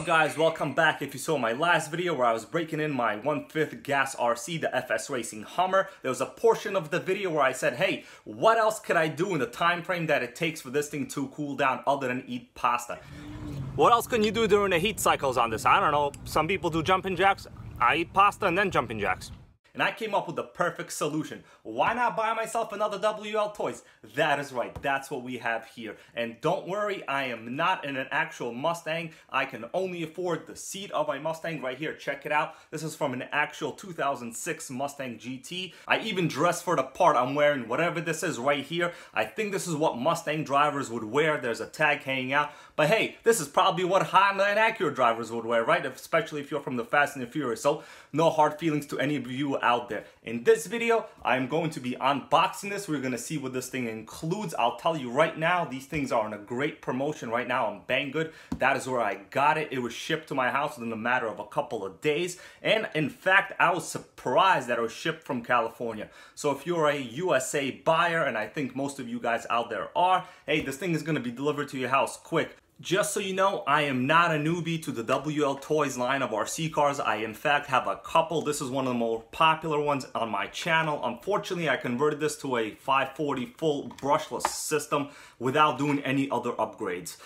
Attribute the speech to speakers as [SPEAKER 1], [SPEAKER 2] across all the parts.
[SPEAKER 1] up guys, welcome back. If you saw my last video where I was breaking in my 1/5 gas RC, the FS Racing Hummer, there was a portion of the video where I said, hey, what else could I do in the time frame that it takes for this thing to cool down other than eat pasta? What else can you do during the heat cycles on this? I don't know, some people do jumping jacks. I eat pasta and then jumping jacks. And I came up with the perfect solution. Why not buy myself another WLToys? That is right, that's what we have here. And don't worry, I am not in an actual Mustang. I can only afford the seat of my Mustang right here. Check it out. This is from an actual 2006 Mustang GT. I even dressed for the part. I'm wearing whatever this is right here. I think this is what Mustang drivers would wear. There's a tag hanging out. But hey, this is probably what Honda and Acura drivers would wear, right? Especially if you're from the Fast and the Furious. So no hard feelings to any of you out there. In this video, I'm going to be unboxing this. We're going to see what this thing includes. I'll tell you right now, these things are on a great promotion right now on Banggood. That is where I got it. It was shipped to my house within a matter of a couple of days. And in fact, I was surprised that it was shipped from California. So if you're a USA buyer, and I think most of you guys out there are, hey, this thing is going to be delivered to your house quick. Just so you know, I am not a newbie to the WLToys line of RC cars. I in fact have a couple. This is one of the more popular ones on my channel. Unfortunately, I converted this to a 540 full brushless system without doing any other upgrades.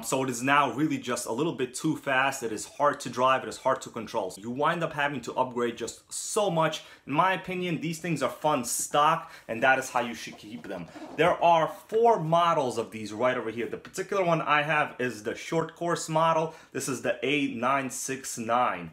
[SPEAKER 1] So it is now really just a little bit too fast. It is hard to drive, it is hard to control. So you wind up having to upgrade just so much. In my opinion, these things are fun stock, and that is how you should keep them. There are 4 models of these right over here. The particular one I have is the short course model. This is the A969.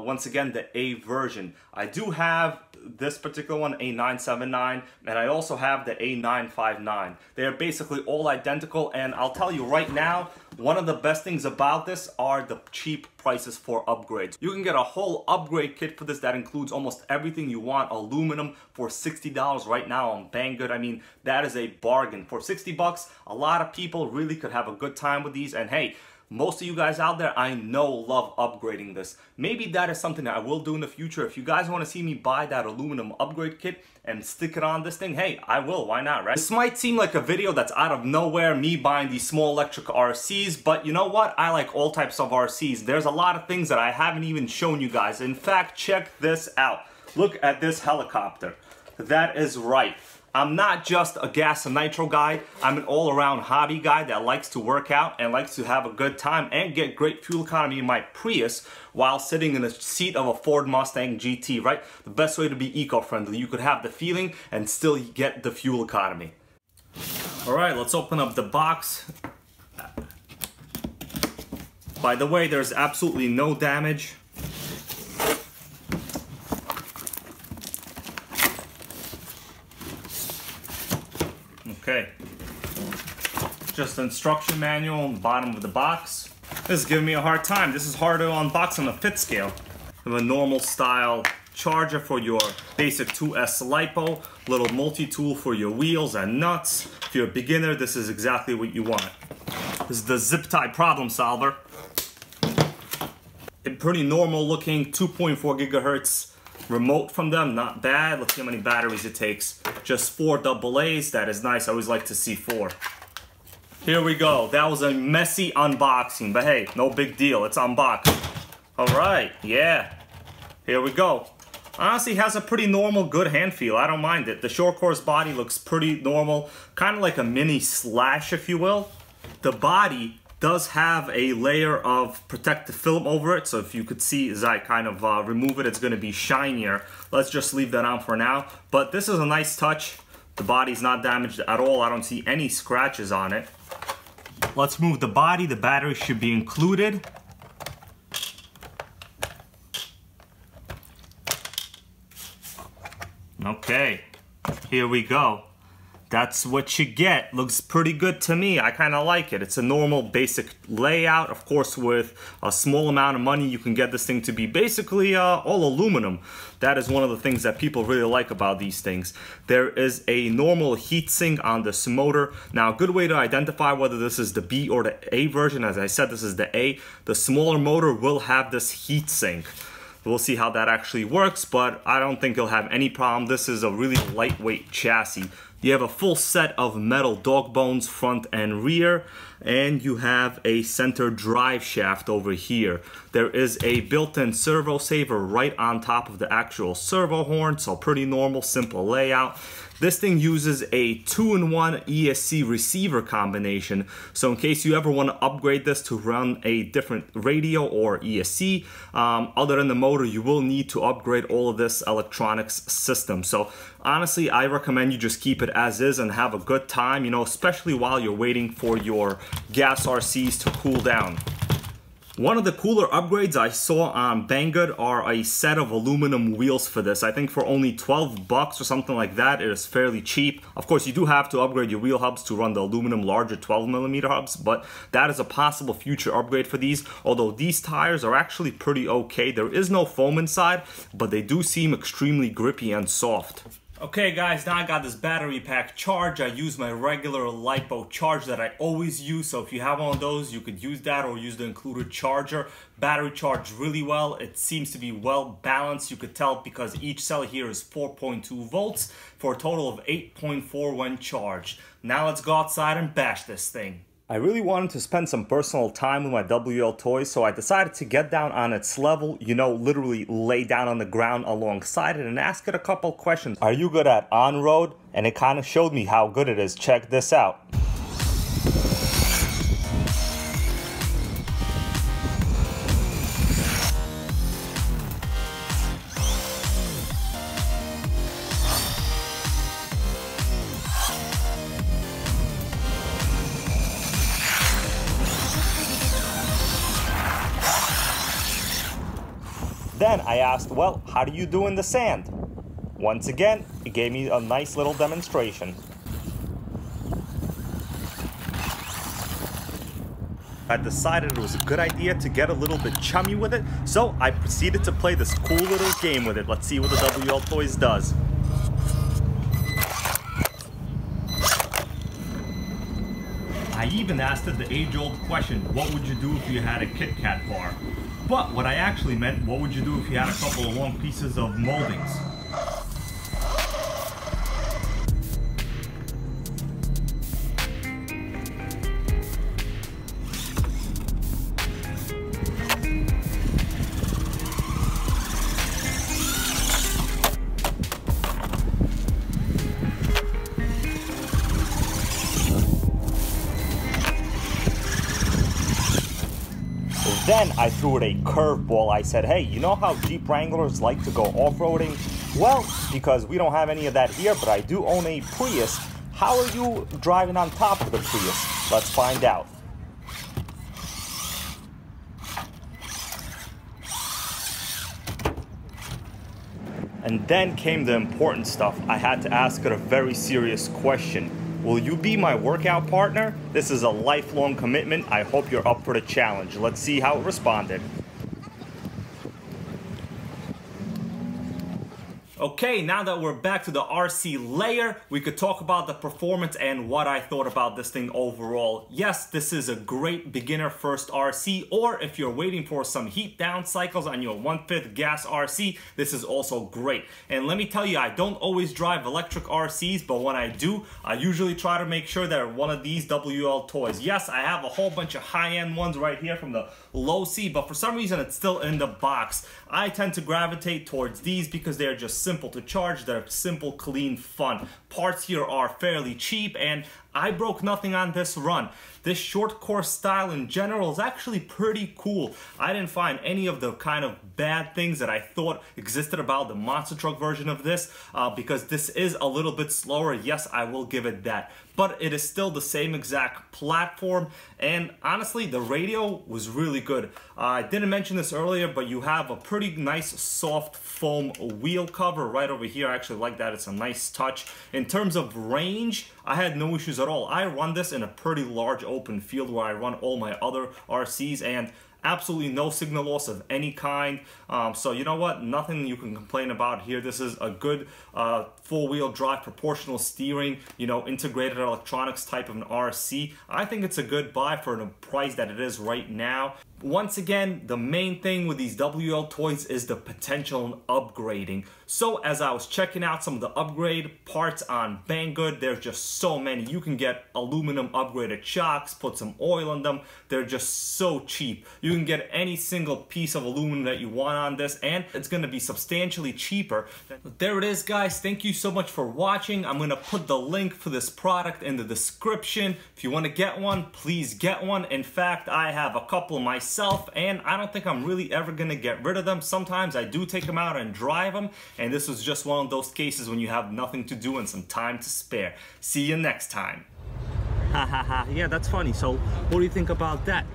[SPEAKER 1] Once again, the A version. I do have this particular one, A979, and I also have the A959. They are basically all identical, and I'll tell you right now, one of the best things about this are the cheap prices for upgrades. You can get a whole upgrade kit for this that includes almost everything you want, aluminum, for $60 right now on Banggood. I mean, that is a bargain. For 60 bucks, a lot of people really could have a good time with these, and hey, most of you guys out there, I know, love upgrading this. Maybe that is something that I will do in the future. If you guys want to see me buy that aluminum upgrade kit and stick it on this thing, hey, I will. Why not, right? This might seem like a video that's out of nowhere, me buying these small electric RCs, but you know what? I like all types of RCs. There's a lot of things that I haven't even shown you guys. In fact, check this out. Look at this helicopter. That is right. I'm not just a gas and nitro guy, I'm an all-around hobby guy that likes to work out and likes to have a good time and get great fuel economy in my Prius while sitting in the seat of a Ford Mustang GT, right? The best way to be eco-friendly. You could have the feeling and still get the fuel economy. All right, let's open up the box. By the way, there's absolutely no damage. Okay, just the instruction manual on the bottom of the box. This is giving me a hard time. This is hard to unbox on the fit scale. We have a normal style charger for your basic 2S lipo, little multi-tool for your wheels and nuts. If you're a beginner, this is exactly what you want. This is the zip tie problem solver. A pretty normal looking 2.4 gigahertz remote from them, not bad. Let's see how many batteries it takes. Just 4 AA's, that is nice. I always like to see 4. Here we go. That was a messy unboxing, but hey, no big deal. It's unboxed. All right, yeah. Here we go. Honestly, has a pretty normal, good hand feel. I don't mind it. The short course body looks pretty normal, kind of like a mini Slash, if you will. The body does have a layer of protective film over it, so if you could see as I kind of remove it, it's going to be shinier. Let's just leave that on for now, but this is a nice touch. The body's not damaged at all. I don't see any scratches on it. Let's move the body. The battery should be included. Okay, here we go. That's what you get. Looks pretty good to me. I kind of like it. It's a normal basic layout. Of course, with a small amount of money, you can get this thing to be basically all aluminum. That is one of the things that people really like about these things. There is a normal heatsink on this motor. Now, a good way to identify whether this is the B or the A version, as I said, this is the A. The smaller motor will have this heatsink. We'll see how that actually works, but I don't think you'll have any problem. This is a really lightweight chassis. You have a full set of metal dog bones front and rear, and you have a center drive shaft over here. There is a built-in servo saver right on top of the actual servo horn, so pretty normal, simple layout. This thing uses a 2-in-1 ESC receiver combination, so in case you ever want to upgrade this to run a different radio or ESC, other than the motor, you will need to upgrade all of this electronics system. So honestly, I recommend you just keep it as is and have a good time, you know, especially while you're waiting for your gas RCs to cool down. One of the cooler upgrades I saw on Banggood are a set of aluminum wheels for this. I think for only 12 bucks or something like that, it is fairly cheap. Of course, you do have to upgrade your wheel hubs to run the aluminum larger 12mm hubs, but that is a possible future upgrade for these. Although these tires are actually pretty okay. There is no foam inside, but they do seem extremely grippy and soft. Okay guys, now I got this battery pack charged. I use my regular lipo charge that I always use, so if you have one of those, you could use that or use the included charger. Battery charged really well. It seems to be well balanced. You could tell because each cell here is 4.2 volts for a total of 8.4 when charged. Now let's go outside and bash this thing. I really wanted to spend some personal time with my WLToys, so I decided to get down on its level, you know, literally lay down on the ground alongside it and ask it a couple questions. Are you good at on-road? And it kind of showed me how good it is. Check this out. Then I asked, well, how do you do in the sand? Once again, it gave me a nice little demonstration. I decided it was a good idea to get a little bit chummy with it, so I proceeded to play this cool little game with it. Let's see what the WLToys does. I even asked it the age-old question, what would you do if you had a Kit Kat bar? But what I actually meant, what would you do if you had a couple of long pieces of moldings? Then I threw it a curveball. I said, hey, you know how Jeep Wranglers like to go off-roading? Well, because we don't have any of that here, but I do own a Prius. How are you driving on top of the Prius? Let's find out. And then came the important stuff. I had to ask it a very serious question. Will you be my workout partner? This is a lifelong commitment. I hope you're up for the challenge. Let's see how it responded. Okay, now that we're back to the RC layer, we could talk about the performance and what I thought about this thing overall. Yes, this is a great beginner first RC, or if you're waiting for some heat down cycles on your 1/5 gas RC, this is also great. And let me tell you, I don't always drive electric RCs, but when I do, I usually try to make sure they're one of these WLToys. Yes, I have a whole bunch of high-end ones right here from the Low C, but for some reason it's still in the box. I tend to gravitate towards these because they're just simple to charge, they're simple, clean, fun. Parts here are fairly cheap, and I broke nothing on this run. This short course style in general is actually pretty cool. I didn't find any of the kind of bad things that I thought existed about the monster truck version of this, because this is a little bit slower. Yes, I will give it that. But it is still the same exact platform, and honestly, the radio was really good. I didn't mention this earlier, but you have a pretty nice soft foam wheel cover right over here. I actually like that. It's a nice touch. In terms of range, I had no issues at all. I run this in a pretty large open field where I run all my other RCs, and absolutely no signal loss of any kind. So you know what? Nothing you can complain about here. This is a good four-wheel drive, proportional steering, you know, integrated electronics type of an RC. I think it's a good buy for the price that it is right now. Once again, the main thing with these WLToys is the potential in upgrading. So as I was checking out some of the upgrade parts on Banggood, there's just so many. You can get aluminum upgraded shocks, put some oil in them. They're just so cheap. You can get any single piece of aluminum that you want on this, and it's gonna be substantially cheaper. There it is, guys. Thank you so much for watching. I'm gonna put the link for this product in the description. If you wanna get one, please get one. In fact, I have a couple myself, and I don't think I'm really ever gonna get rid of them. Sometimes I do take them out and drive them, and this was just one of those cases when you have nothing to do and some time to spare. See you next time. Ha ha ha, yeah, that's funny. So what do you think about that?